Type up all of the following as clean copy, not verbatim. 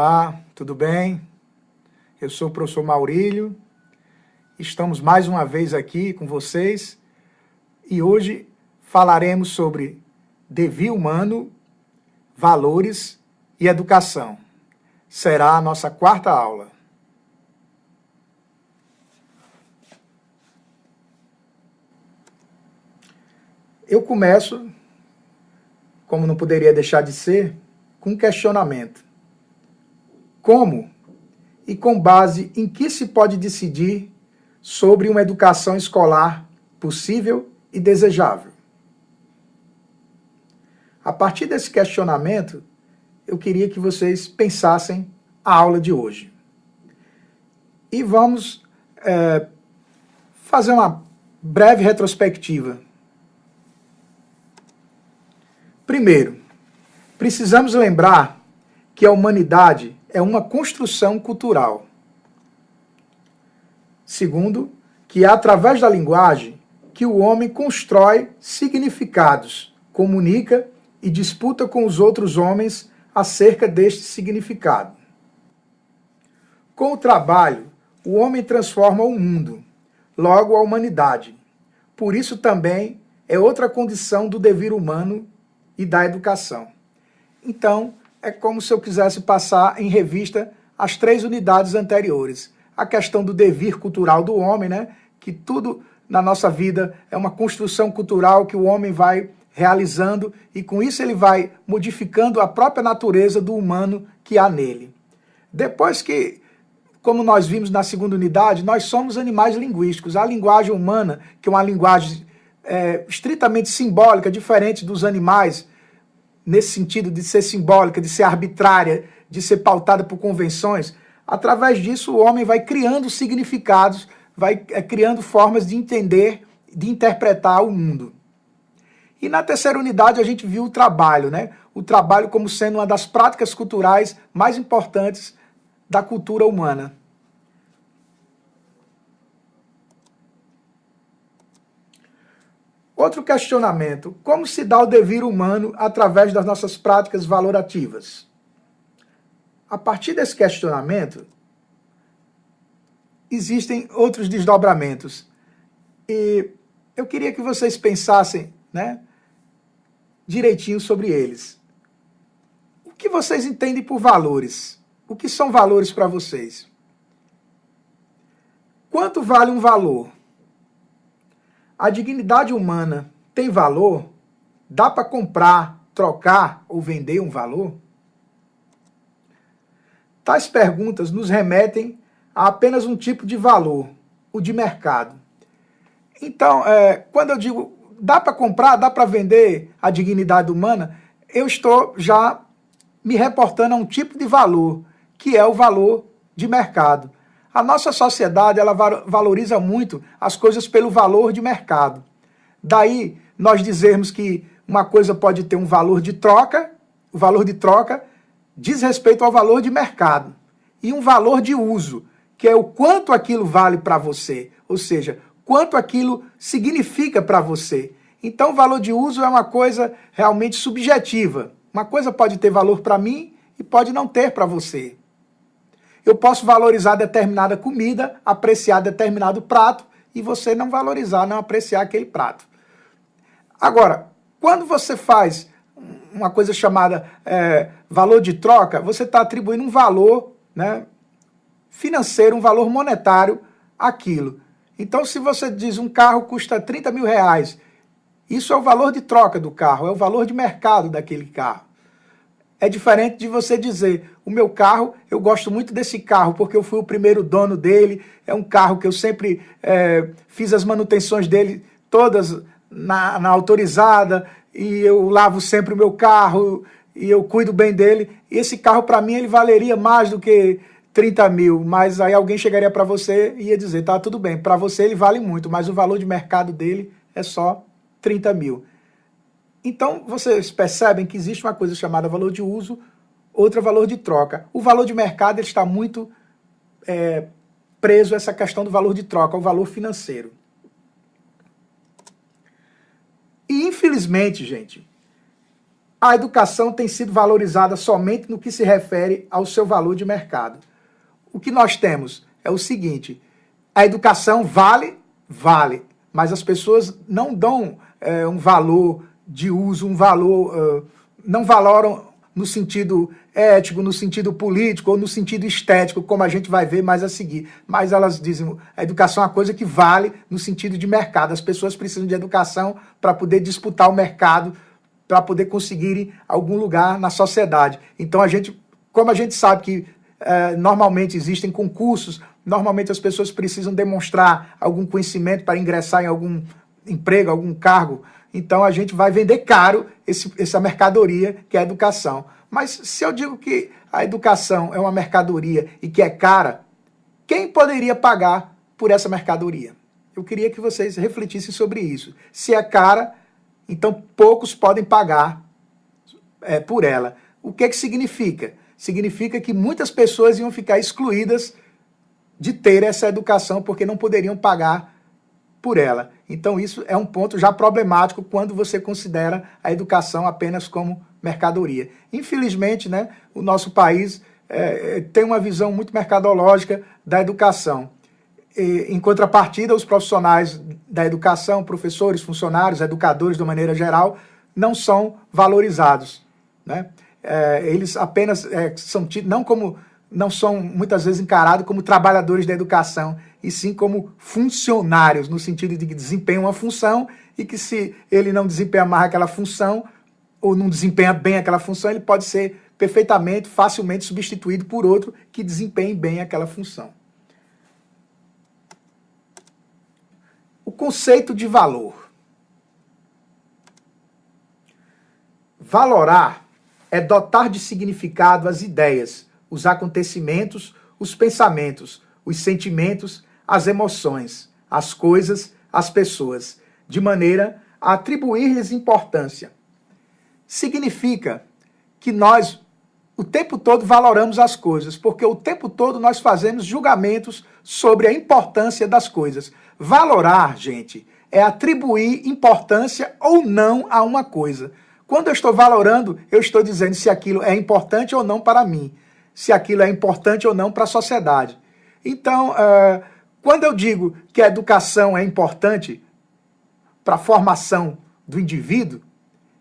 Olá, tudo bem? Eu sou o professor Maurílio, estamos mais uma vez aqui com vocês e hoje falaremos sobre devir humano, valores e educação. Será a nossa quarta aula. Eu começo, como não poderia deixar de ser, com um questionamento. Como e com base em que se pode decidir sobre uma educação escolar possível e desejável? A partir desse questionamento, eu queria que vocês pensassem a aula de hoje. E vamos fazer uma breve retrospectiva. Primeiro, precisamos lembrar que a humanidade é uma construção cultural. Segundo, que é através da linguagem que o homem constrói significados, comunica e disputa com os outros homens acerca deste significado. Com o trabalho, o homem transforma o mundo, logo a humanidade. Por isso também é outra condição do devir humano e da educação. Então, é como se eu quisesse passar em revista as 3 unidades anteriores. A questão do devir cultural do homem, né? Que tudo na nossa vida é uma construção cultural que o homem vai realizando e com isso ele vai modificando a própria natureza do humano que há nele. Depois que, como nós vimos na segunda unidade, nós somos animais linguísticos. A linguagem humana, que é uma linguagem estritamente simbólica, diferente dos animais, nesse sentido de ser simbólica, de ser arbitrária, de ser pautada por convenções, através disso o homem vai criando significados, vai criando formas de entender, de interpretar o mundo. E na terceira unidade a gente viu o trabalho, né? O trabalho como sendo uma das práticas culturais mais importantes da cultura humana. Outro questionamento: como se dá o devir humano através das nossas práticas valorativas? A partir desse questionamento, existem outros desdobramentos. E eu queria que vocês pensassem, né, direitinho sobre eles. O que vocês entendem por valores? O que são valores para vocês? Quanto vale um valor? A dignidade humana tem valor? Dá para comprar, trocar ou vender um valor? Tais perguntas nos remetem a apenas um tipo de valor, o de mercado. Então, quando eu digo dá para comprar, dá para vender a dignidade humana, eu estou já me reportando a um tipo de valor, que é o valor de mercado. A nossa sociedade, ela valoriza muito as coisas pelo valor de mercado. Daí, nós dizermos que uma coisa pode ter um valor de troca, o valor de troca diz respeito ao valor de mercado. E um valor de uso, que é o quanto aquilo vale para você, ou seja, quanto aquilo significa para você. Então, o valor de uso é uma coisa realmente subjetiva. Uma coisa pode ter valor para mim e pode não ter para você. Eu posso valorizar determinada comida, apreciar determinado prato, e você não valorizar, não apreciar aquele prato. Agora, quando você faz uma coisa chamada valor de troca, você está atribuindo um valor, né, financeiro, um valor monetário àquilo. Então, se você diz um carro custa 30 mil reais, isso é o valor de troca do carro, é o valor de mercado daquele carro. É diferente de você dizer, o meu carro, eu gosto muito desse carro, porque eu fui o primeiro dono dele, é um carro que eu sempre fiz as manutenções dele todas na autorizada, e eu lavo sempre o meu carro, e eu cuido bem dele, e esse carro para mim ele valeria mais do que 30 mil, mas aí alguém chegaria para você e ia dizer, tá, tudo bem, para você ele vale muito, mas o valor de mercado dele é só 30 mil. Então, vocês percebem que existe uma coisa chamada valor de uso, outra valor de troca. O valor de mercado ele está muito preso a essa questão do valor de troca, o valor financeiro. E, infelizmente, gente, a educação tem sido valorizada somente no que se refere ao seu valor de mercado. O que nós temos é o seguinte: a educação vale, mas as pessoas não dão um valor de uso, um valor, não valoram no sentido ético, no sentido político ou no sentido estético, como a gente vai ver mais a seguir. Mas elas dizem, a educação é uma coisa que vale no sentido de mercado. As pessoas precisam de educação para poder disputar o mercado, para poder conseguirem algum lugar na sociedade. Então, como a gente sabe que normalmente existem concursos, normalmente as pessoas precisam demonstrar algum conhecimento para ingressar em algum emprego, algum cargo. Então, a gente vai vender caro essa mercadoria que é a educação. Mas se eu digo que a educação é uma mercadoria e que é cara, quem poderia pagar por essa mercadoria? Eu queria que vocês refletissem sobre isso. Se é cara, então poucos podem pagar por ela. O que significa? Significa que muitas pessoas iam ficar excluídas de ter essa educação porque não poderiam pagar por ela. Então isso é um ponto já problemático quando você considera a educação apenas como mercadoria. Infelizmente, né, o nosso país tem uma visão muito mercadológica da educação. Em contrapartida, os profissionais da educação, professores, funcionários, educadores de uma maneira geral, não são valorizados, né? Eles apenas são tidos, não são muitas vezes encarados como trabalhadores da educação, e sim como funcionários, no sentido de que desempenham uma função e que se ele não desempenha mais aquela função, ou não desempenha bem aquela função, ele pode ser perfeitamente, facilmente substituído por outro que desempenhe bem aquela função. O conceito de valor. Valorar é dotar de significado as ideias, os acontecimentos, os pensamentos, os sentimentos, as emoções, as coisas, as pessoas, de maneira a atribuir-lhes importância. Significa que nós, o tempo todo, valoramos as coisas, porque o tempo todo nós fazemos julgamentos sobre a importância das coisas. Valorar, gente, é atribuir importância ou não a uma coisa. Quando eu estou valorando, eu estou dizendo se aquilo é importante ou não para mim, se aquilo é importante ou não para a sociedade. Então, quando eu digo que a educação é importante para a formação do indivíduo,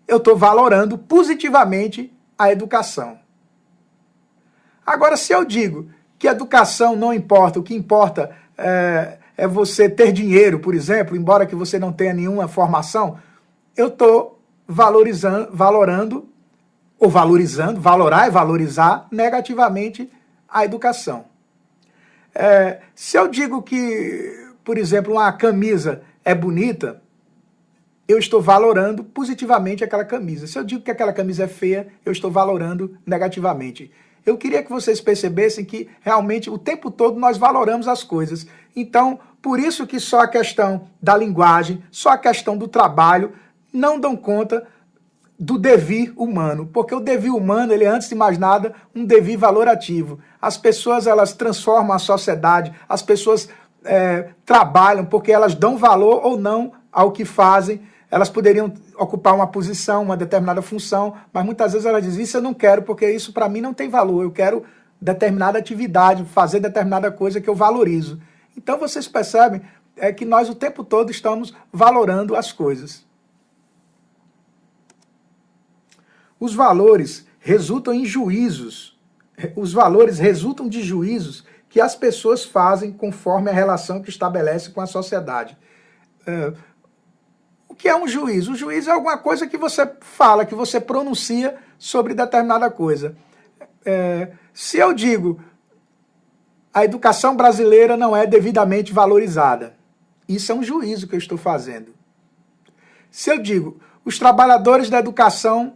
eu estou valorando positivamente a educação. Agora, se eu digo que a educação não importa, o que importa é você ter dinheiro, por exemplo, embora que você não tenha nenhuma formação, eu estou valorando, valorar é valorizar negativamente a educação. Se eu digo que, por exemplo, uma camisa é bonita, eu estou valorando positivamente aquela camisa. Se eu digo que aquela camisa é feia, eu estou valorando negativamente. Eu queria que vocês percebessem que realmente o tempo todo nós valoramos as coisas. Então, por isso que só a questão da linguagem, só a questão do trabalho não dão conta do devir humano, porque o devir humano, ele é, antes de mais nada, um devir valorativo. As pessoas, elas transformam a sociedade, as pessoas trabalham porque elas dão valor ou não ao que fazem. Elas poderiam ocupar uma posição, uma determinada função, mas muitas vezes elas dizem, isso eu não quero, porque isso para mim não tem valor, eu quero determinada atividade, fazer determinada coisa que eu valorizo. Então vocês percebem que nós o tempo todo estamos valorando as coisas. Os valores resultam em juízos. Os valores resultam de juízos que as pessoas fazem conforme a relação que estabelece com a sociedade. O que é um juízo? O juízo é alguma coisa que você fala, que você pronuncia sobre determinada coisa. Se eu digo a educação brasileira não é devidamente valorizada, isso é um juízo que eu estou fazendo. Se eu digo os trabalhadores da educação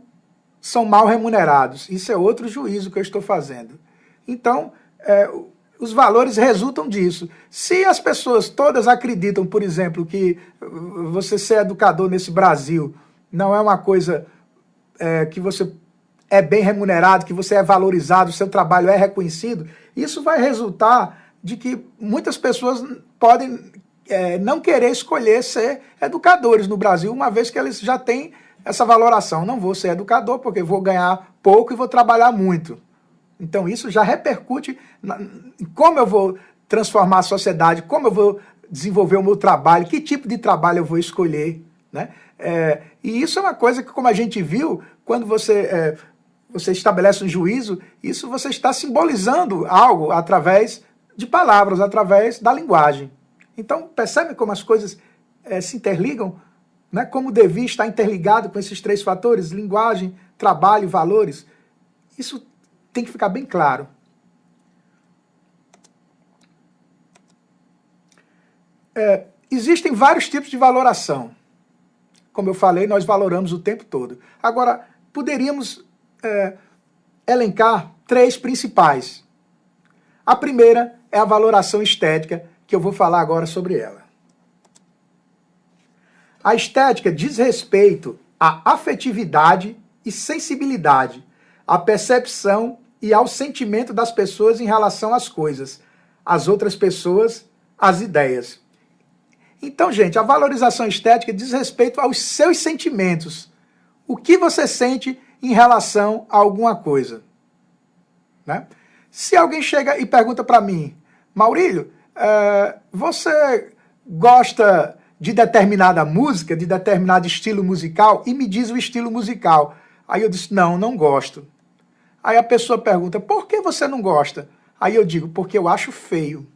são mal remunerados, isso é outro juízo que eu estou fazendo. Então, os valores resultam disso. Se as pessoas todas acreditam, por exemplo, que você ser educador nesse Brasil não é uma coisa que você é bem remunerado, que você é valorizado, o seu trabalho é reconhecido, isso vai resultar de que muitas pessoas podem não querer escolher ser educadores no Brasil, uma vez que eles já têm essa valoração. Não vou ser educador porque vou ganhar pouco e vou trabalhar muito. Então isso já repercute em como eu vou transformar a sociedade, como eu vou desenvolver o meu trabalho, que tipo de trabalho eu vou escolher, né? E isso é uma coisa que, como a gente viu, quando você estabelece um juízo, isso você está simbolizando algo através de palavras, através da linguagem. Então, percebe como as coisas se interligam? Né? Como o devir está interligado com esses três fatores, linguagem, trabalho e valores. Isso tem que ficar bem claro. Existem vários tipos de valoração. Como eu falei, nós valoramos o tempo todo. Agora, poderíamos elencar três principais. A primeira é a valoração estética, que eu vou falar agora sobre ela. A estética diz respeito à afetividade e sensibilidade, à percepção e ao sentimento das pessoas em relação às coisas, às outras pessoas, às ideias. Então, gente, a valorização estética diz respeito aos seus sentimentos. O que você sente em relação a alguma coisa, né? Se alguém chega e pergunta para mim, Maurílio, você gosta de determinada música, de determinado estilo musical, e me diz o estilo musical. Aí eu disse, não gosto. Aí a pessoa pergunta, por que você não gosta? Aí eu digo, porque eu acho feio.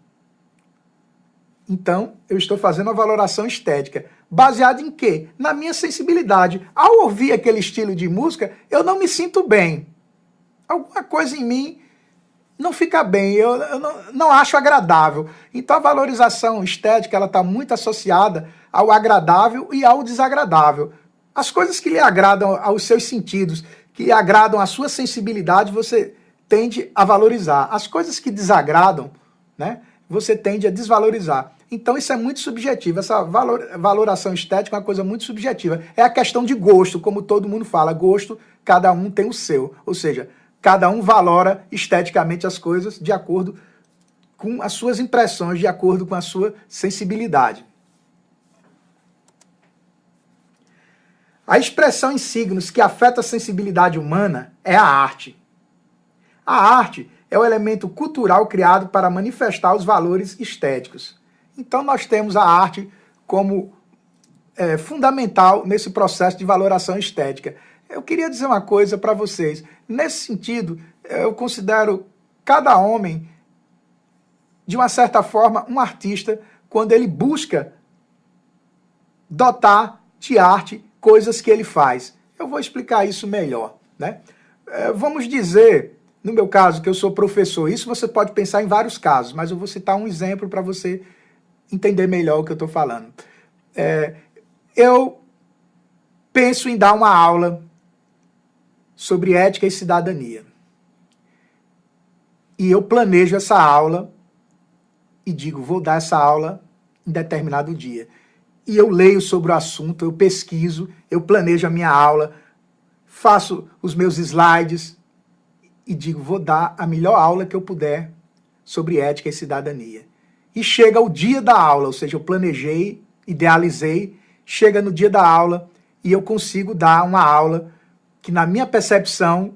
Então, eu estou fazendo uma valoração estética. Baseada em quê? Na minha sensibilidade. Ao ouvir aquele estilo de música, eu não me sinto bem. Alguma coisa em mim não fica bem, eu não acho agradável. Então, a valorização estética ela está muito associada ao agradável e ao desagradável. As coisas que lhe agradam aos seus sentidos, que agradam à sua sensibilidade, você tende a valorizar. As coisas que desagradam, né, você tende a desvalorizar. Então isso é muito subjetivo, essa valoração estética é uma coisa muito subjetiva. É a questão de gosto, como todo mundo fala, gosto, cada um tem o seu. Ou seja, cada um valora esteticamente as coisas de acordo com as suas impressões, de acordo com a sua sensibilidade. A expressão em signos que afeta a sensibilidade humana é a arte. A arte é o elemento cultural criado para manifestar os valores estéticos. Então nós temos a arte como fundamental nesse processo de valoração estética. Eu queria dizer uma coisa para vocês. Nesse sentido, eu considero cada homem, de uma certa forma, um artista quando ele busca dotar de arte coisas que ele faz. Eu vou explicar isso melhor, né? Vamos dizer, no meu caso, que eu sou professor. Isso você pode pensar em vários casos, mas eu vou citar um exemplo para você entender melhor o que eu estou falando. Eu penso em dar uma aula sobre ética e cidadania. E eu planejo essa aula e digo, vou dar essa aula em determinado dia. E eu leio sobre o assunto, eu pesquiso, eu planejo a minha aula, faço os meus slides e digo, vou dar a melhor aula que eu puder sobre ética e cidadania. E chega o dia da aula, ou seja, eu planejei, idealizei, chega no dia da aula e eu consigo dar uma aula que, na minha percepção,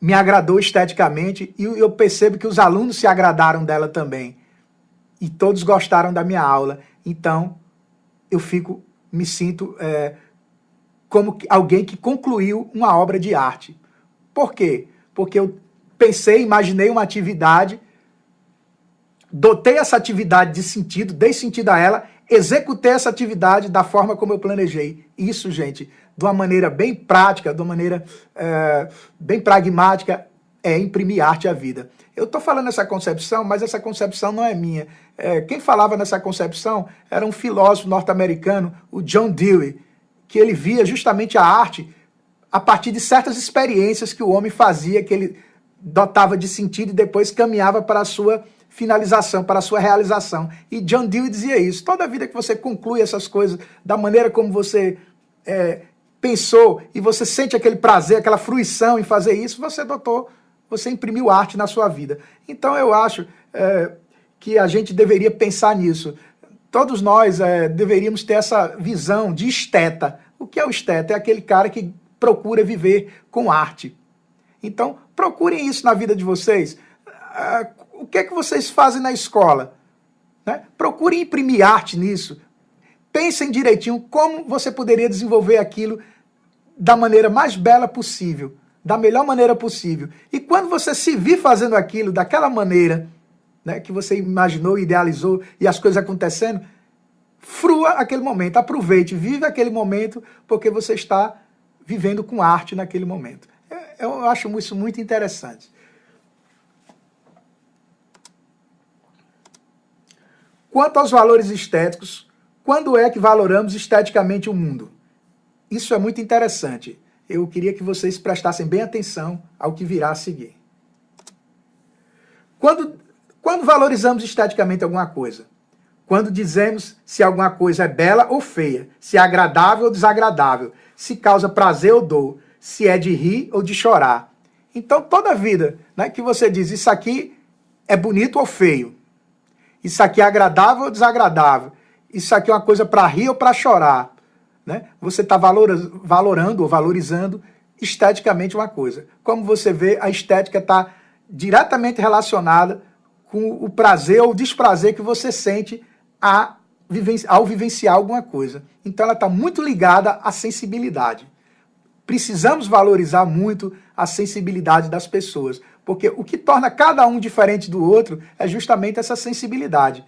me agradou esteticamente e eu percebo que os alunos se agradaram dela também. E todos gostaram da minha aula. Então, eu me sinto como alguém que concluiu uma obra de arte. Por quê? Porque eu pensei, imaginei uma atividade, dotei essa atividade de sentido, dei sentido a ela, executei essa atividade da forma como eu planejei. Isso, gente, de uma maneira bem prática, de uma maneira bem pragmática, é imprimir arte à vida. Eu estou falando essa concepção, mas essa concepção não é minha. Quem falava nessa concepção era um filósofo norte-americano, o John Dewey, que ele via justamente a arte a partir de certas experiências que o homem fazia, que ele dotava de sentido e depois caminhava para a sua finalização, para a sua realização. E John Dewey dizia isso. Toda vida que você conclui essas coisas da maneira como você pensou e você sente aquele prazer, aquela fruição em fazer isso, você imprimiu arte na sua vida. Então eu acho que a gente deveria pensar nisso. Todos nós deveríamos ter essa visão de esteta, O que é o esteta? É aquele cara que procura viver com arte. Então, procurem isso na vida de vocês. O que é que vocês fazem na escola? Né? Procurem imprimir arte nisso. Pensem direitinho como você poderia desenvolver aquilo da maneira mais bela possível, da melhor maneira possível. E quando você se vir fazendo aquilo daquela maneira, né, que você imaginou, idealizou e as coisas acontecendo, frua aquele momento, aproveite, vive aquele momento, porque você está vivendo com arte naquele momento. Eu acho isso muito interessante. Quanto aos valores estéticos, quando é que valoramos esteticamente o mundo? Isso é muito interessante. Eu queria que vocês prestassem bem atenção ao que virá a seguir. Quando valorizamos esteticamente alguma coisa? Quando dizemos se alguma coisa é bela ou feia, se é agradável ou desagradável, se causa prazer ou dor, se é de rir ou de chorar. Então, toda vida, né, que você diz isso aqui é bonito ou feio, isso aqui é agradável ou desagradável, isso aqui é uma coisa para rir ou para chorar, né? Você está valorando ou valorizando esteticamente uma coisa. Como você vê, a estética está diretamente relacionada com o prazer ou desprazer que você sente ao vivenciar alguma coisa. Então ela está muito ligada à sensibilidade. Precisamos valorizar muito a sensibilidade das pessoas, porque o que torna cada um diferente do outro é justamente essa sensibilidade.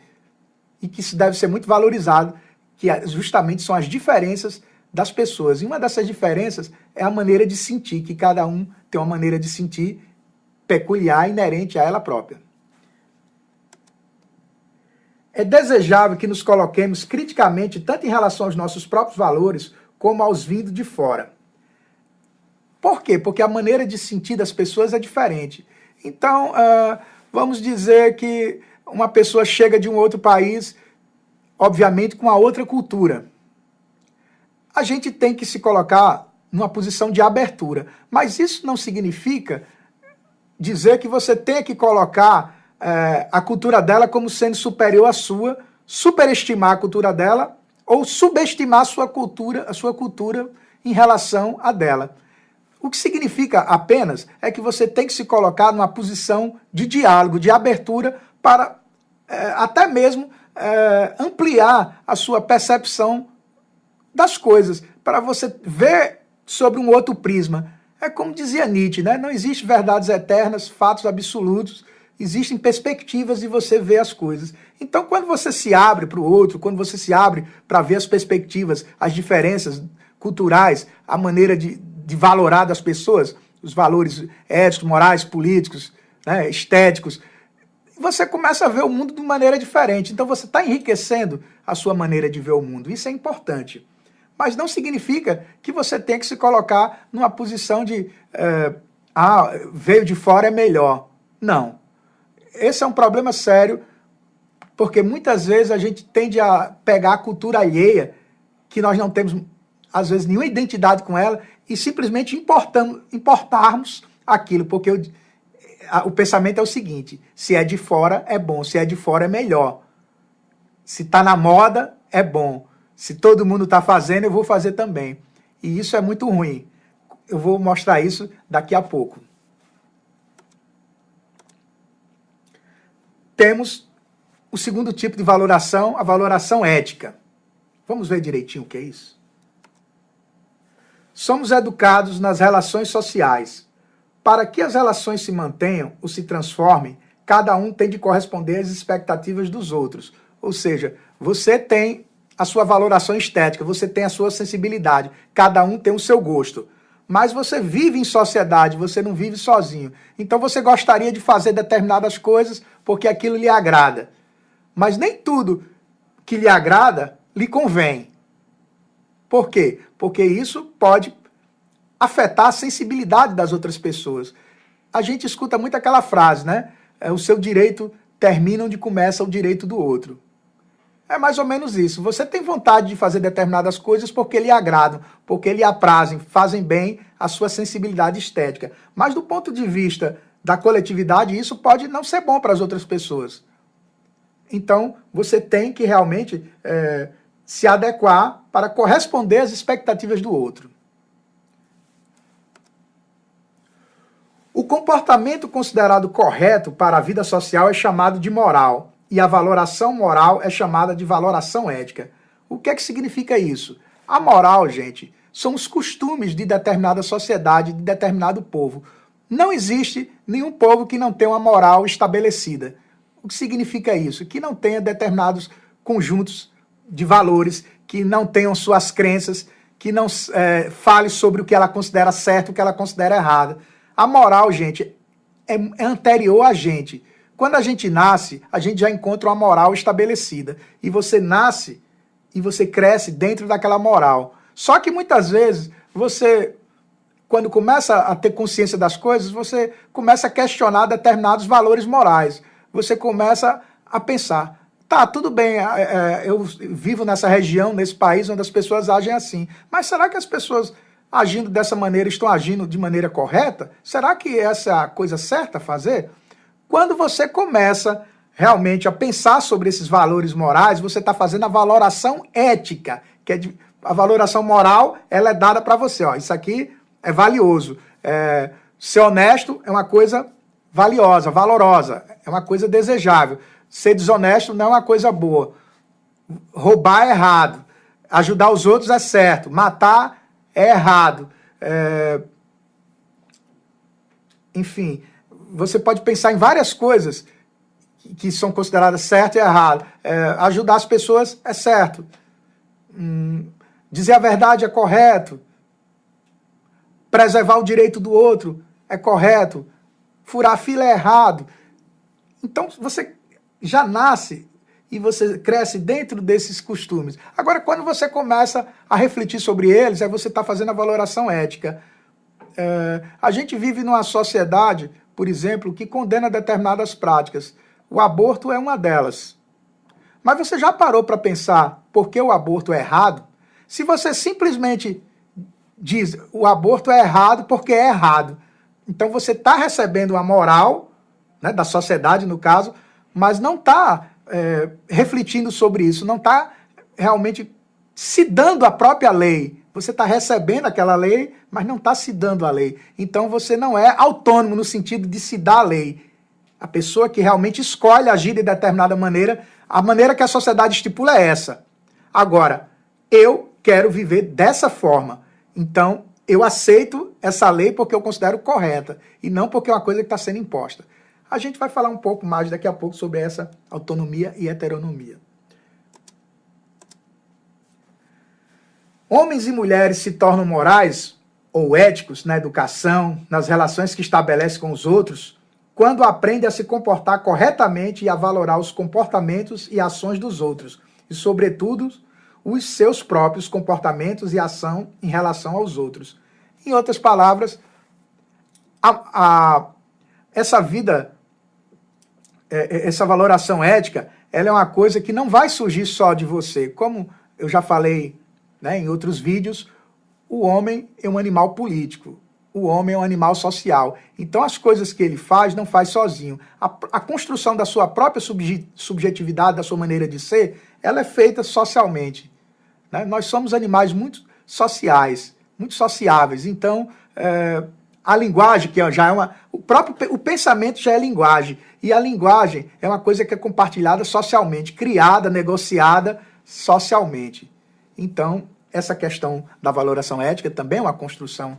E que isso deve ser muito valorizado, que justamente são as diferenças das pessoas. E uma dessas diferenças é a maneira de sentir, que cada um tem uma maneira de sentir peculiar, inerente a ela própria. É desejável que nos coloquemos criticamente tanto em relação aos nossos próprios valores, como aos vindos de fora. Por quê? Porque a maneira de sentir das pessoas é diferente. Então, vamos dizer que uma pessoa chega de um outro país, obviamente com uma outra cultura. A gente tem que se colocar numa posição de abertura, mas isso não significa dizer que você tem que colocar a cultura dela como sendo superior à sua, superestimar a cultura dela ou subestimar a sua cultura em relação à dela. O que significa apenas é que você tem que se colocar numa posição de diálogo, de abertura, para até mesmo ampliar a sua percepção das coisas, para você ver sobre um outro prisma. É como dizia Nietzsche, né? Não existe verdades eternas, fatos absolutos, existem perspectivas de você ver as coisas. Então, quando você se abre para o outro, quando você se abre para ver as perspectivas, as diferenças culturais, a maneira de valorar das pessoas, os valores éticos, morais, políticos, né, estéticos, você começa a ver o mundo de maneira diferente. Então você está enriquecendo a sua maneira de ver o mundo. Isso é importante. Mas não significa que você tem que se colocar numa posição de veio de fora é melhor. Não. Esse é um problema sério, porque muitas vezes a gente tende a pegar a cultura alheia, que nós não temos, às vezes, nenhuma identidade com ela, e simplesmente importarmos aquilo, porque o pensamento é o seguinte: se é de fora, é bom, se é de fora, é melhor. Se está na moda, é bom. Se todo mundo está fazendo, eu vou fazer também. E isso é muito ruim. Eu vou mostrar isso daqui a pouco. Temos o segundo tipo de valoração, a valoração ética. Vamos ver direitinho o que é isso? Somos educados nas relações sociais. Para que as relações se mantenham ou se transformem, cada um tem de corresponder às expectativas dos outros. Ou seja, você tem a sua valoração estética, você tem a sua sensibilidade, cada um tem o seu gosto. Mas você vive em sociedade, você não vive sozinho. Então você gostaria de fazer determinadas coisas porque aquilo lhe agrada. Mas nem tudo que lhe agrada lhe convém. Por quê? Porque isso pode afetar a sensibilidade das outras pessoas. A gente escuta muito aquela frase, né? O seu direito termina onde começa o direito do outro. É mais ou menos isso. Você tem vontade de fazer determinadas coisas porque lhe agradam, porque lhe aprazem, fazem bem a sua sensibilidade estética. Mas do ponto de vista da coletividade, isso pode não ser bom para as outras pessoas. Então, você tem que realmente se adequar para corresponder às expectativas do outro. O comportamento considerado correto para a vida social é chamado de moral, e a valoração moral é chamada de valoração ética. O que é que significa isso? A moral, gente, são os costumes de determinada sociedade, de determinado povo. Não existe nenhum povo que não tenha uma moral estabelecida. O que significa isso? Que não tenha determinados conjuntos de valores, que não tenham suas crenças, que não fale sobre o que ela considera certo, o que ela considera errado. A moral, gente, é anterior a gente. Quando a gente nasce, a gente já encontra uma moral estabelecida. E você nasce e você cresce dentro daquela moral. Só que muitas vezes você, quando começa a ter consciência das coisas, você começa a questionar determinados valores morais. Você começa a pensar, tá, tudo bem, eu vivo nessa região, nesse país onde as pessoas agem assim. Mas será que as pessoas agindo dessa maneira estão agindo de maneira correta? Será que essa é a coisa certa a fazer? Quando você começa realmente a pensar sobre esses valores morais, você está fazendo a valoração ética, que é a valoração moral, ela é dada para você. Ó, isso aqui é valioso. Ser honesto é uma coisa valiosa, valorosa, é uma coisa desejável. Ser desonesto não é uma coisa boa. Roubar é errado. Ajudar os outros é certo. Matar é errado. Enfim, você pode pensar em várias coisas que são consideradas certo e errado. Ajudar as pessoas é certo. Dizer a verdade é correto. Preservar o direito do outro é correto. Furar a fila é errado. Então, você já nasce e você cresce dentro desses costumes. Agora, quando você começa a refletir sobre eles, aí você está fazendo a valoração ética. A gente vive numa sociedade, por exemplo, que condena determinadas práticas. O aborto é uma delas. Mas você já parou para pensar por que o aborto é errado? Se você simplesmente diz o aborto é errado porque é errado, então você está recebendo a moral, né, da sociedade, no caso, mas não está refletindo sobre isso, não está realmente se dando a própria lei. Você está recebendo aquela lei, mas não está se dando a lei. Então você não é autônomo no sentido de se dar a lei. A pessoa que realmente escolhe agir de determinada maneira, a maneira que a sociedade estipula é essa. Agora, eu quero viver dessa forma. Então, eu aceito essa lei porque eu considero correta e não porque é uma coisa que está sendo imposta. A gente vai falar um pouco mais daqui a pouco sobre essa autonomia e heteronomia. Homens e mulheres se tornam morais ou éticos na educação, nas relações que estabelecem com os outros, quando aprendem a se comportar corretamente e a valorar os comportamentos e ações dos outros, e, sobretudo, os seus próprios comportamentos e ação em relação aos outros. Em outras palavras, essa vida, essa valoração ética, ela é uma coisa que não vai surgir só de você. Como eu já falei, né, em outros vídeos, o homem é um animal político, o homem é um animal social. Então as coisas que ele faz, não faz sozinho. A construção da sua própria subjetividade, da sua maneira de ser, ela é feita socialmente. Né? Nós somos animais muito sociais, muito sociáveis. Então, a linguagem, que já é o pensamento já é linguagem. E a linguagem é uma coisa que é compartilhada socialmente, criada, negociada socialmente. Então, essa questão da valoração ética também é uma construção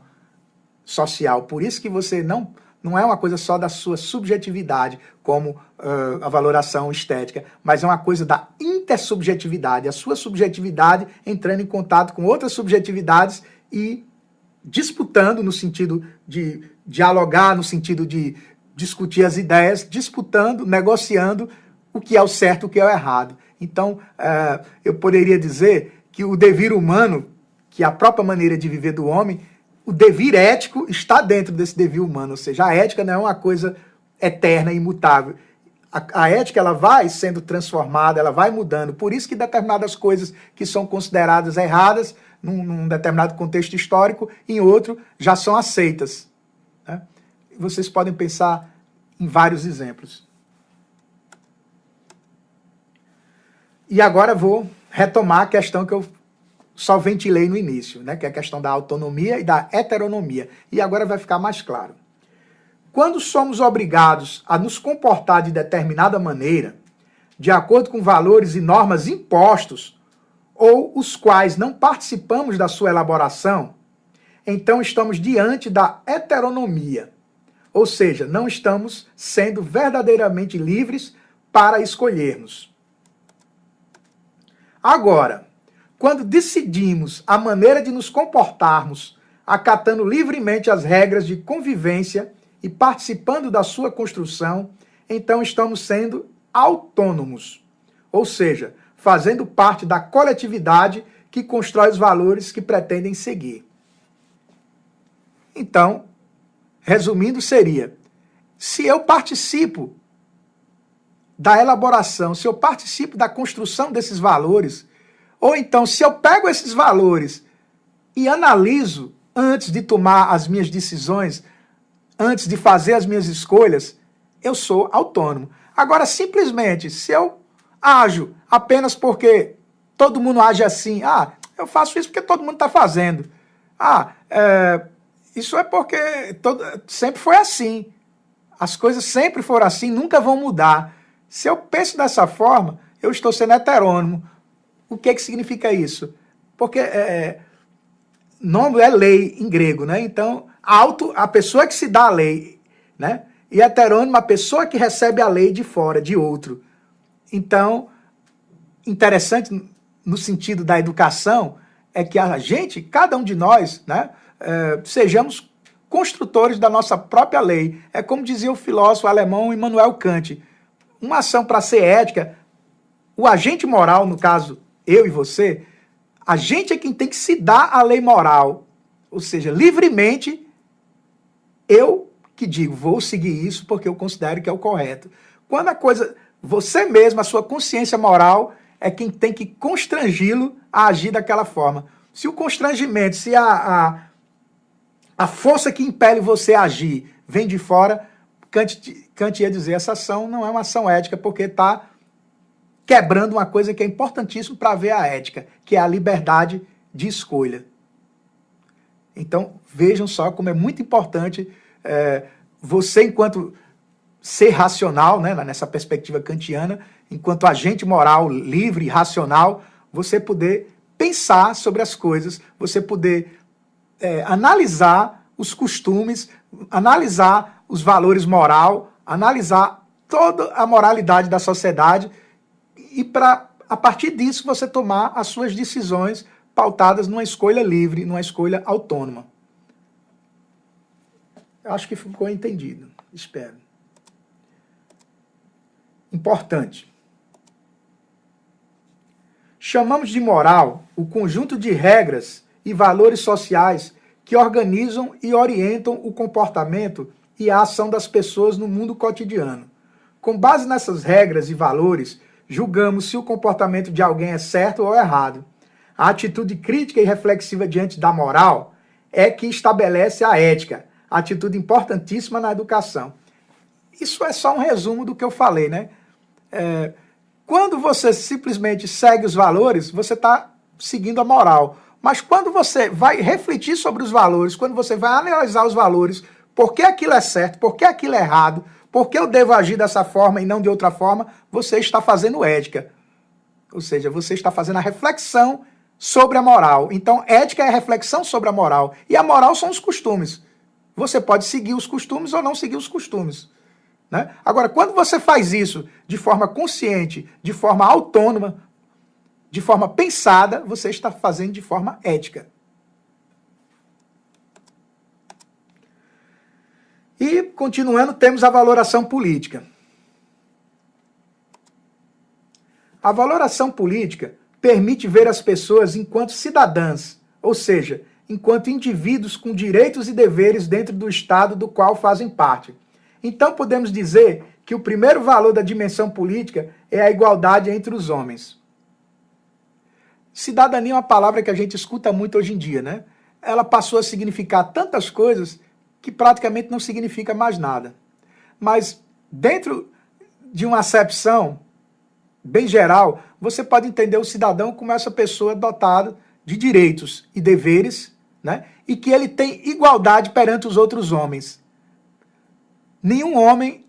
social. Por isso que você não é uma coisa só da sua subjetividade, como a valoração estética, mas é uma coisa da intersubjetividade, a sua subjetividade entrando em contato com outras subjetividades e disputando no sentido de dialogar, no sentido de discutir as ideias, disputando, negociando o que é o certo e o que é o errado. Então, eu poderia dizer que o devir humano, que é a própria maneira de viver do homem, o devir ético está dentro desse devir humano, ou seja, a ética não é uma coisa eterna e imutável. A ética, ela vai sendo transformada, ela vai mudando. Por isso que determinadas coisas que são consideradas erradas num determinado contexto histórico, em outro já são aceitas. Né? Vocês podem pensar em vários exemplos. E agora vou retomar a questão que eu só ventilei no início, né, que é a questão da autonomia e da heteronomia. E agora vai ficar mais claro. Quando somos obrigados a nos comportar de determinada maneira, de acordo com valores e normas impostos, ou os quais não participamos da sua elaboração, então estamos diante da heteronomia, ou seja, não estamos sendo verdadeiramente livres para escolhermos. Agora, quando decidimos a maneira de nos comportarmos, acatando livremente as regras de convivência e participando da sua construção, então estamos sendo autônomos, ou seja, fazendo parte da coletividade que constrói os valores que pretendem seguir. Então, resumindo, seria, se eu participo da elaboração, se eu participo da construção desses valores, ou então se eu pego esses valores e analiso antes de tomar as minhas decisões, antes de fazer as minhas escolhas, eu sou autônomo. Agora, simplesmente, se eu ajo apenas porque todo mundo age assim, eu faço isso porque todo mundo está fazendo. Isso é porque sempre foi assim. As coisas sempre foram assim, nunca vão mudar. Se eu penso dessa forma, eu estou sendo heterônomo. O que significa isso? Porque nome é lei em grego, né? Então, a pessoa que se dá a lei, né? E heterônimo, a pessoa que recebe a lei de fora, de outro. Então, interessante no sentido da educação, é que a gente, cada um de nós, né? Sejamos construtores da nossa própria lei. É como dizia o filósofo alemão Immanuel Kant. Uma ação para ser ética, o agente moral, no caso, eu e você, a gente é quem tem que se dar a lei moral. Ou seja, livremente, eu que digo, vou seguir isso porque eu considero que é o correto. Quando a coisa, você mesmo, a sua consciência moral, é quem tem que constrangi-lo a agir daquela forma. Se o constrangimento, se a força que impele você a agir vem de fora, Kant ia dizer, essa ação não é uma ação ética, porque está quebrando uma coisa que é importantíssima para ver a ética, que é a liberdade de escolha. Então, vejam só como é muito importante você, enquanto ser racional, né, nessa perspectiva kantiana, enquanto agente moral, livre, racional, você poder pensar sobre as coisas, você poder analisar os costumes, analisar os valores moral, analisar toda a moralidade da sociedade e a partir disso você tomar as suas decisões pautadas numa escolha livre, numa escolha autônoma. Eu acho que ficou entendido, espero. Importante. Chamamos de moral o conjunto de regras e valores sociais que organizam e orientam o comportamento e a ação das pessoas no mundo cotidiano. Com base nessas regras e valores, julgamos se o comportamento de alguém é certo ou errado. A atitude crítica e reflexiva diante da moral é que estabelece a ética, atitude importantíssima na educação. Isso é só um resumo do que eu falei, né? Quando você simplesmente segue os valores, você está seguindo a moral. Mas quando você vai refletir sobre os valores, quando você vai analisar os valores, por que aquilo é certo, por que aquilo é errado, por que eu devo agir dessa forma e não de outra forma, você está fazendo ética. Ou seja, você está fazendo a reflexão sobre a moral. Então, ética é a reflexão sobre a moral. E a moral são os costumes. Você pode seguir os costumes ou não seguir os costumes. Né? Agora, quando você faz isso de forma consciente, de forma autônoma, de forma pensada, você está fazendo de forma ética. E, continuando, temos a valoração política. A valoração política permite ver as pessoas enquanto cidadãs, ou seja, enquanto indivíduos com direitos e deveres dentro do Estado do qual fazem parte. Então, podemos dizer que o primeiro valor da dimensão política é a igualdade entre os homens. Cidadania é uma palavra que a gente escuta muito hoje em dia, né? Ela passou a significar tantas coisas que praticamente não significa mais nada. Mas dentro de uma acepção bem geral, você pode entender o cidadão como essa pessoa dotada de direitos e deveres, né? E que ele tem igualdade perante os outros homens. Nenhum homem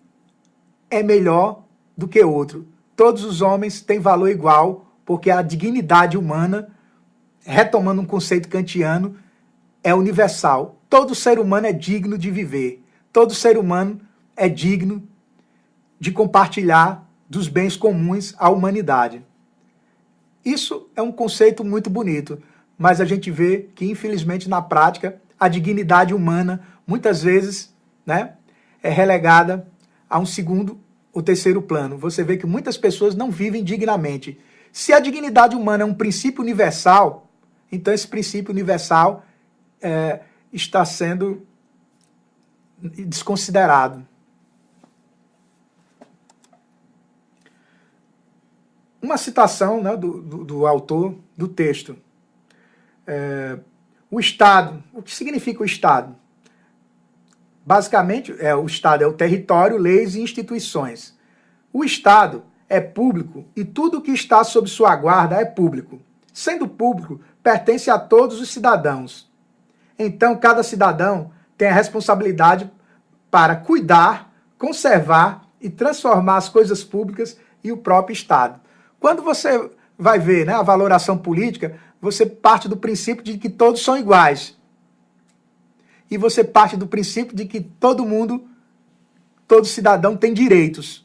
é melhor do que outro. Todos os homens têm valor igual, porque a dignidade humana, retomando um conceito kantiano, é universal. Todo ser humano é digno de viver. Todo ser humano é digno de compartilhar dos bens comuns à humanidade. Isso é um conceito muito bonito, mas a gente vê que, infelizmente, na prática, a dignidade humana, muitas vezes, né, é relegada a um segundo ou terceiro plano. Você vê que muitas pessoas não vivem dignamente. Se a dignidade humana é um princípio universal, então esse princípio universal está sendo desconsiderado. Uma citação, né, do autor do texto. O Estado, o que significa o Estado? Basicamente, o Estado é o território, leis e instituições. O Estado é público e tudo que está sob sua guarda é público. Sendo público, pertence a todos os cidadãos. Então, cada cidadão tem a responsabilidade para cuidar, conservar e transformar as coisas públicas e o próprio Estado. Quando você vai ver, né, a valoração política, você parte do princípio de que todos são iguais. E você parte do princípio de que todo cidadão tem direitos.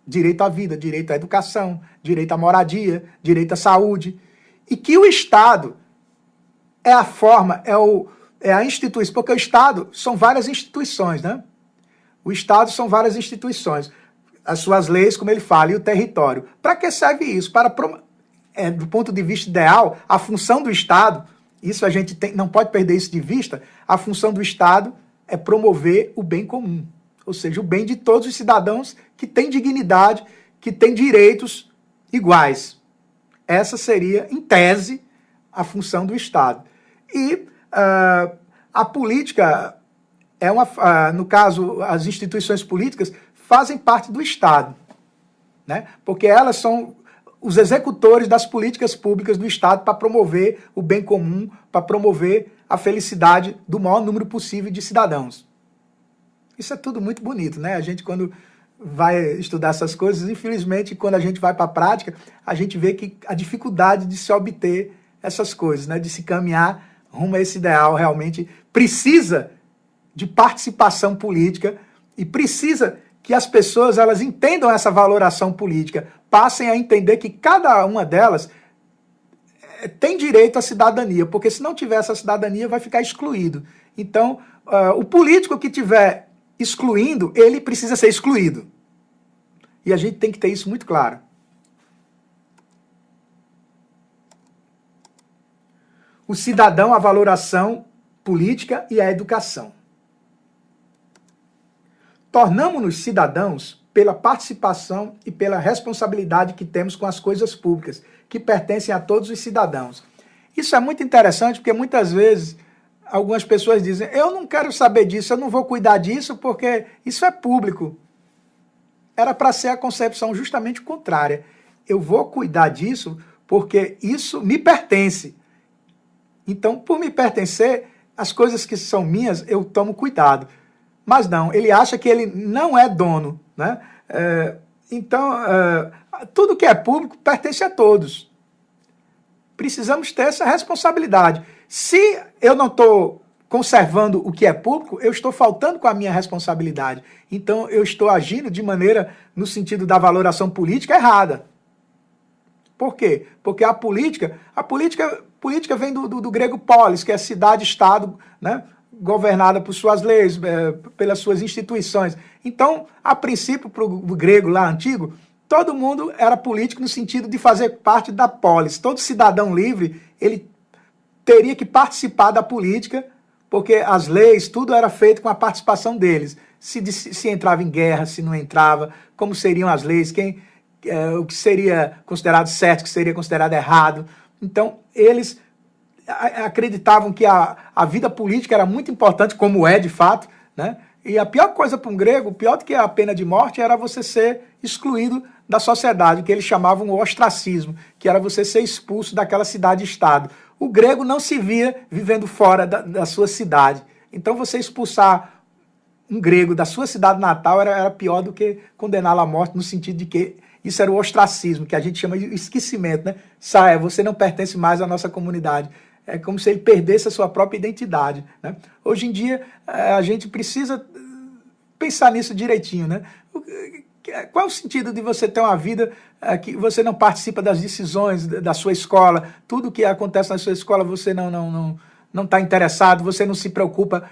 Direito à vida, direito à educação, direito à moradia, direito à saúde. E que o Estado é a forma, é a instituição, porque o Estado são várias instituições, né? O Estado são várias instituições. As suas leis, como ele fala, e o território. Para que serve isso? Do ponto de vista ideal, a função do Estado, isso a gente não pode perder isso de vista, a função do Estado é promover o bem comum. Ou seja, o bem de todos os cidadãos que têm dignidade, que têm direitos iguais. Essa seria, em tese, a função do Estado. E a política, no caso, as instituições políticas fazem parte do Estado, né? Porque elas são os executores das políticas públicas do Estado para promover o bem comum, para promover a felicidade do maior número possível de cidadãos. Isso é tudo muito bonito, né? A gente, quando vai estudar essas coisas, infelizmente, quando a gente vai para a prática, a gente vê que a dificuldade de se obter essas coisas, né? De se caminhar rumo a esse ideal, realmente precisa de participação política e precisa que as pessoas elas entendam essa valoração política, passem a entender que cada uma delas tem direito à cidadania, porque se não tiver essa cidadania vai ficar excluído. Então, o político que estiver excluindo, ele precisa ser excluído. E a gente tem que ter isso muito claro. O cidadão, a valoração política e a educação. Tornamo-nos cidadãos pela participação e pela responsabilidade que temos com as coisas públicas, que pertencem a todos os cidadãos. Isso é muito interessante, porque muitas vezes algumas pessoas dizem, eu não quero saber disso, eu não vou cuidar disso, porque isso é público. Era para ser a concepção justamente contrária. Eu vou cuidar disso porque isso me pertence. Então, por me pertencer, as coisas que são minhas, eu tomo cuidado. Mas não, ele acha que ele não é dono, né? Então, tudo que é público pertence a todos. Precisamos ter essa responsabilidade. Se eu não estou conservando o que é público, eu estou faltando com a minha responsabilidade. Então, eu estou agindo de maneira, no sentido da valoração política, errada. Por quê? Porque a política vem do grego polis, que é cidade-estado, né? Governada por suas leis, pelas suas instituições. Então, a princípio, para o grego lá antigo, todo mundo era político no sentido de fazer parte da polis. Todo cidadão livre, ele teria que participar da política, porque as leis, tudo era feito com a participação deles. Se entrava em guerra, se não entrava, como seriam as leis, o que seria considerado certo, o que seria considerado errado. Então, eles acreditavam que a vida política era muito importante, como é de fato, né? E a pior coisa para um grego, pior do que a pena de morte, era você ser excluído da sociedade, que eles chamavam o ostracismo, que era você ser expulso daquela cidade-estado. O grego não se via vivendo fora da sua cidade. Então você expulsar um grego da sua cidade natal era pior do que condená-lo à morte, no sentido de que isso era o ostracismo, que a gente chama de esquecimento, né? Saia, você não pertence mais à nossa comunidade. É como se ele perdesse a sua própria identidade, né? Hoje em dia, a gente precisa pensar nisso direitinho, né? Qual é o sentido de você ter uma vida que você não participa das decisões da sua escola, tudo que acontece na sua escola você não está interessado, você não se preocupa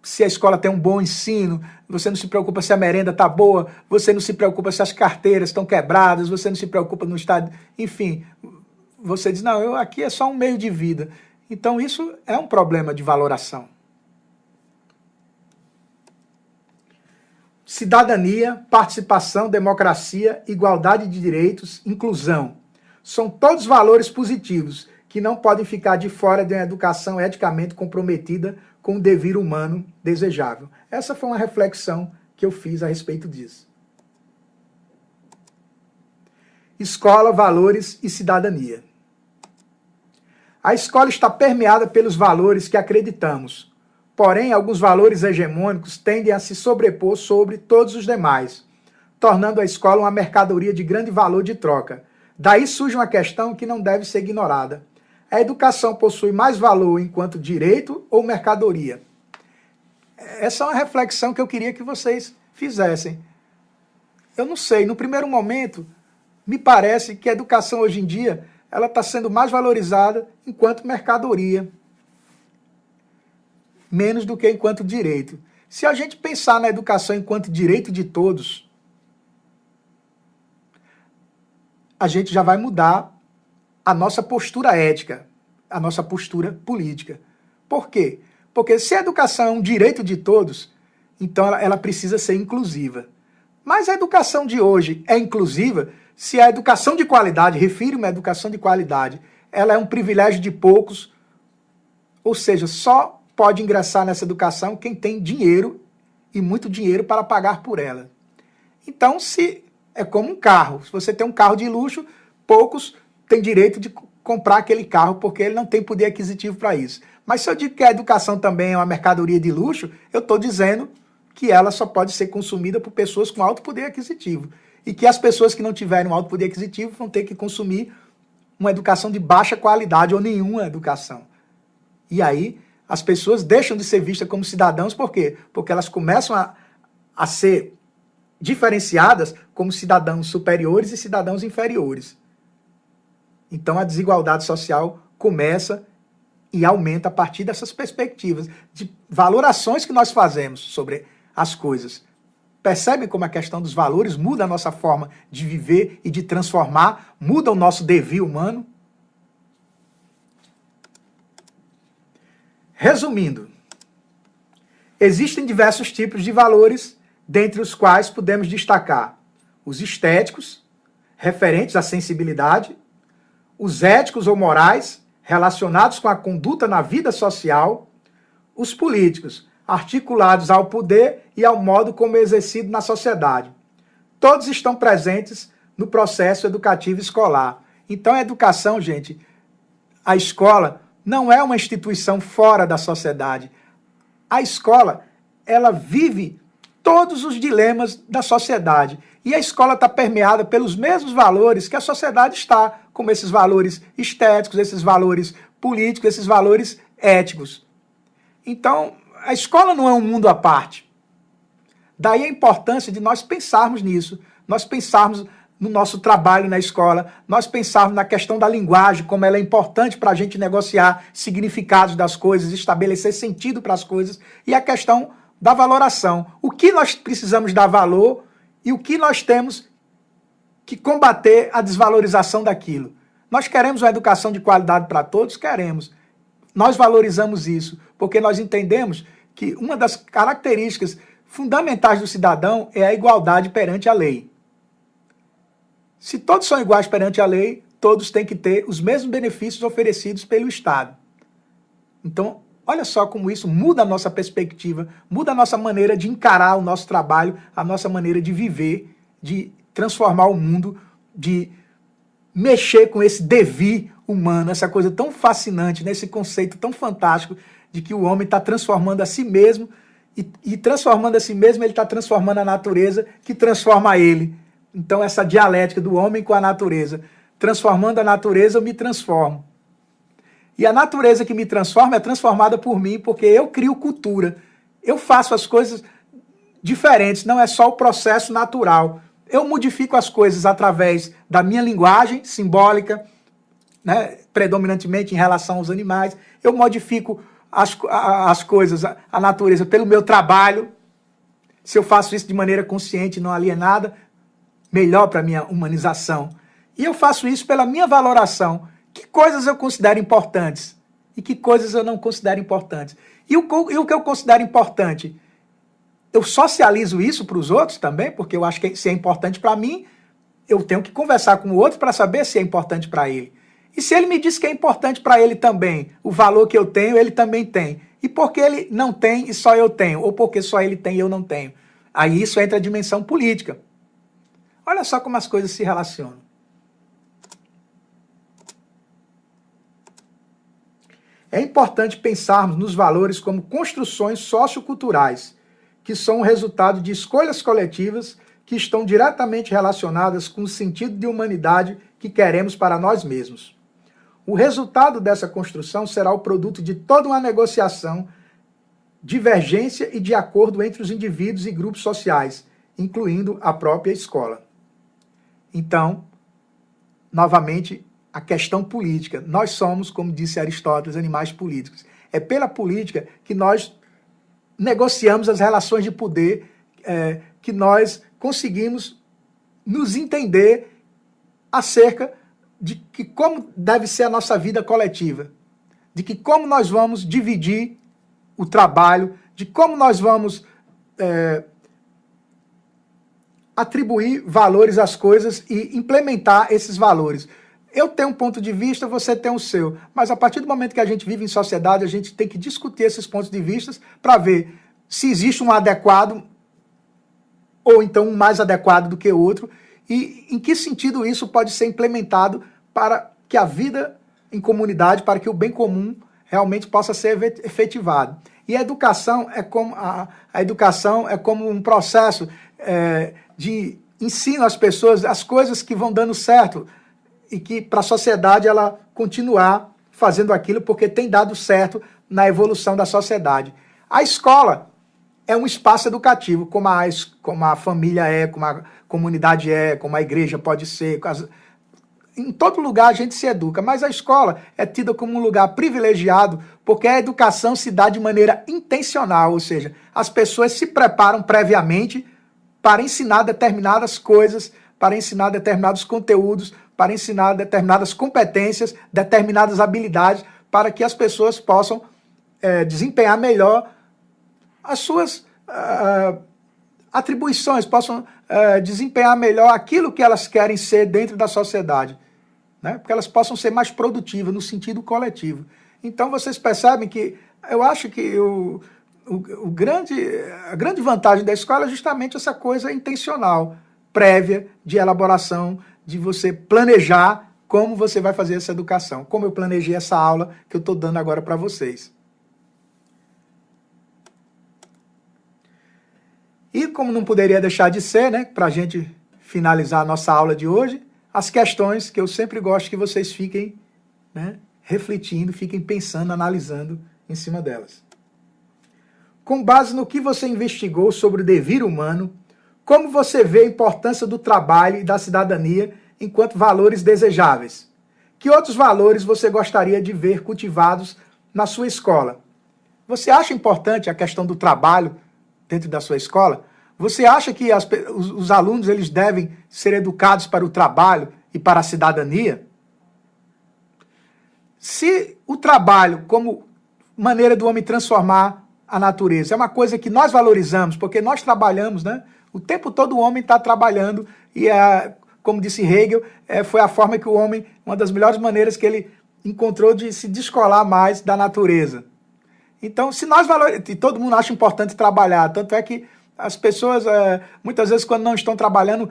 se a escola tem um bom ensino, você não se preocupa se a merenda está boa, você não se preocupa se as carteiras estão quebradas, você não se preocupa no estado, enfim, você diz, não, aqui é só um meio de vida. Então isso é um problema de valoração. Cidadania, participação, democracia, igualdade de direitos, inclusão. São todos valores positivos que não podem ficar de fora de uma educação eticamente comprometida com o dever humano desejável. Essa foi uma reflexão que eu fiz a respeito disso. Escola, valores e cidadania. A escola está permeada pelos valores que acreditamos. Porém, alguns valores hegemônicos tendem a se sobrepor sobre todos os demais, tornando a escola uma mercadoria de grande valor de troca. Daí surge uma questão que não deve ser ignorada. A educação possui mais valor enquanto direito ou mercadoria? Essa é uma reflexão que eu queria que vocês fizessem. Eu não sei, no primeiro momento, me parece que a educação hoje em dia ela está sendo mais valorizada enquanto mercadoria, menos do que enquanto direito. Se a gente pensar na educação enquanto direito de todos, a gente já vai mudar a nossa postura ética, a nossa postura política. Por quê? Porque se a educação é um direito de todos, então ela precisa ser inclusiva. Mas a educação de hoje é inclusiva se a educação de qualidade, refiro-me à educação de qualidade, ela é um privilégio de poucos, ou seja, só pode ingressar nessa educação quem tem dinheiro e muito dinheiro para pagar por ela. Então, se é como um carro, se você tem um carro de luxo, poucos têm direito de comprar aquele carro porque ele não tem poder aquisitivo para isso. Mas se eu digo que a educação também é uma mercadoria de luxo, eu estou dizendo que ela só pode ser consumida por pessoas com alto poder aquisitivo. E que as pessoas que não tiverem um alto poder aquisitivo vão ter que consumir uma educação de baixa qualidade ou nenhuma educação. E aí as pessoas deixam de ser vistas como cidadãos, por quê? Porque elas começam a ser diferenciadas como cidadãos superiores e cidadãos inferiores. Então a desigualdade social começa e aumenta a partir dessas perspectivas, de valorações que nós fazemos sobre as coisas. Percebem como a questão dos valores muda a nossa forma de viver e de transformar, muda o nosso devir humano? Resumindo, existem diversos tipos de valores, dentre os quais podemos destacar os estéticos, referentes à sensibilidade, os éticos ou morais, relacionados com a conduta na vida social, os políticos, articulados ao poder e ao modo como é exercido na sociedade. Todos estão presentes no processo educativo escolar. Então a educação, gente, a escola não é uma instituição fora da sociedade. A escola, ela vive todos os dilemas da sociedade. E a escola está permeada pelos mesmos valores que a sociedade está, como esses valores estéticos, esses valores políticos, esses valores éticos. Então, a escola não é um mundo à parte. Daí a importância de nós pensarmos nisso, nós pensarmos no nosso trabalho na escola, nós pensarmos na questão da linguagem, como ela é importante para a gente negociar significados das coisas, estabelecer sentido para as coisas, e a questão da valoração. O que nós precisamos dar valor e o que nós temos que combater a desvalorização daquilo. Nós queremos uma educação de qualidade para todos? Queremos. Nós valorizamos isso, porque nós entendemos que uma das características fundamentais do cidadão é a igualdade perante a lei. Se todos são iguais perante a lei, todos têm que ter os mesmos benefícios oferecidos pelo Estado. Então, Olha só como isso muda a nossa perspectiva, muda a nossa maneira de encarar o nosso trabalho, a nossa maneira de viver, de transformar o mundo, de mexer com esse devir humano, essa coisa tão fascinante, né? Esse conceito tão fantástico de que o homem está transformando a si mesmo e transformando a si mesmo, ele está transformando a natureza que transforma ele. Então essa dialética do homem com a natureza, transformando a natureza, eu me transformo. E a natureza que me transforma é transformada por mim, porque eu crio cultura. Eu faço as coisas diferentes, não é só o processo natural. Eu modifico as coisas através da minha linguagem simbólica, né, predominantemente em relação aos animais. Eu modifico as coisas, a natureza, pelo meu trabalho. Se eu faço isso de maneira consciente, não alienada, melhor para a minha humanização. E eu faço isso pela minha valoração. Que coisas eu considero importantes e que coisas eu não considero importantes. E o que eu considero importante, eu socializo isso para os outros também, porque eu acho que se é importante para mim, eu tenho que conversar com o outro para saber se é importante para ele. E se ele me diz que é importante para ele também, o valor que eu tenho, ele também tem. E por que ele não tem e só eu tenho? Ou porque só ele tem e eu não tenho? Aí isso entra a dimensão política. Olha só como as coisas se relacionam. É importante pensarmos nos valores como construções socioculturais, que são o resultado de escolhas coletivas que estão diretamente relacionadas com o sentido de humanidade que queremos para nós mesmos. O resultado dessa construção será o produto de toda uma negociação, divergência e de acordo entre os indivíduos e grupos sociais, incluindo a própria escola. Então, novamente, a questão política. Nós somos, como disse Aristóteles, animais políticos. É pela política que nós negociamos as relações de poder, que nós conseguimos nos entender acerca de que como deve ser a nossa vida coletiva, de que como nós vamos dividir o trabalho, de como nós vamos atribuir valores às coisas e implementar esses valores. Eu tenho um ponto de vista, você tem o seu. Mas a partir do momento que a gente vive em sociedade, a gente tem que discutir esses pontos de vista para ver se existe um adequado ou então um mais adequado do que o outro e em que sentido isso pode ser implementado para que a vida em comunidade, para que o bem comum realmente possa ser efetivado. E a educação é como, a educação é como um processo de ensino às pessoas as coisas que vão dando certo, e que para a sociedade ela continuar fazendo aquilo porque tem dado certo na evolução da sociedade. A escola é um espaço educativo, como a família é, como a comunidade é, como a igreja pode ser. Em todo lugar a gente se educa, mas a escola é tida como um lugar privilegiado porque a educação se dá de maneira intencional, ou seja, as pessoas se preparam previamente para ensinar determinadas coisas, para ensinar determinados conteúdos, para ensinar determinadas competências, determinadas habilidades, para que as pessoas possam desempenhar melhor as suas atribuições, possam desempenhar melhor aquilo que elas querem ser dentro da sociedade, né? Porque elas possam ser mais produtivas no sentido coletivo. Então vocês percebem que eu acho que a grande vantagem da escola é justamente essa coisa intencional, prévia, de elaboração, de você planejar como você vai fazer essa educação, como eu planejei essa aula que eu estou dando agora para vocês. E como não poderia deixar de ser, né, para a gente finalizar a nossa aula de hoje, as questões que eu sempre gosto que vocês fiquem, né, refletindo, fiquem pensando, analisando em cima delas. Com base no que você investigou sobre o devir humano, como você vê a importância do trabalho e da cidadania enquanto valores desejáveis? Que outros valores você gostaria de ver cultivados na sua escola? Você acha importante a questão do trabalho dentro da sua escola? Você acha que os alunos eles devem ser educados para o trabalho e para a cidadania? Se o trabalho como maneira do homem transformar a natureza é uma coisa que nós valorizamos, porque nós trabalhamos, né? O tempo todo o homem está trabalhando e, como disse Hegel, foi a forma que o homem, uma das melhores maneiras que ele encontrou de se descolar mais da natureza. Então, se nós valorizamos, e todo mundo acha importante trabalhar, tanto é que as pessoas, muitas vezes, quando não estão trabalhando,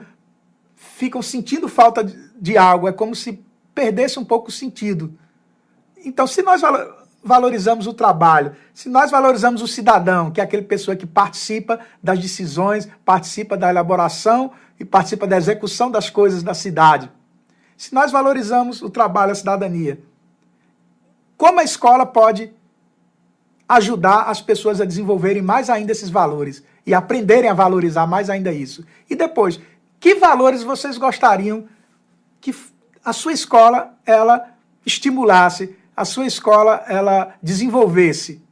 ficam sentindo falta de algo, é como se perdesse um pouco o sentido. Então, se nós valorizamos o trabalho, se nós valorizamos o cidadão, que é aquele pessoa que participa das decisões, participa da elaboração e participa da execução das coisas da cidade, se nós valorizamos o trabalho, a cidadania, como a escola pode ajudar as pessoas a desenvolverem mais ainda esses valores e aprenderem a valorizar mais ainda isso? E depois, que valores vocês gostariam que a sua escola ela estimulasse, a sua escola ela desenvolvesse?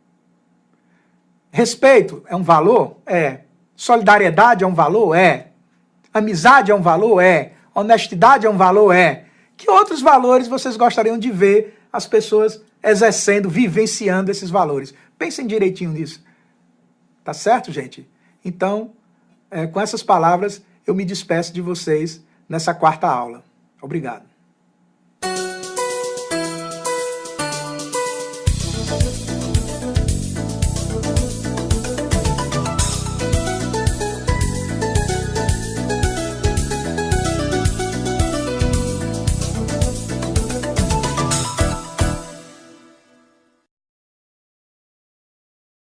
Respeito é um valor? É. Solidariedade é um valor? É. Amizade é um valor? É. Honestidade é um valor? É. Que outros valores vocês gostariam de ver as pessoas exercendo, vivenciando esses valores? Pensem direitinho nisso. Tá certo, gente? Então, com essas palavras, eu me despeço de vocês nessa quarta aula. Obrigado.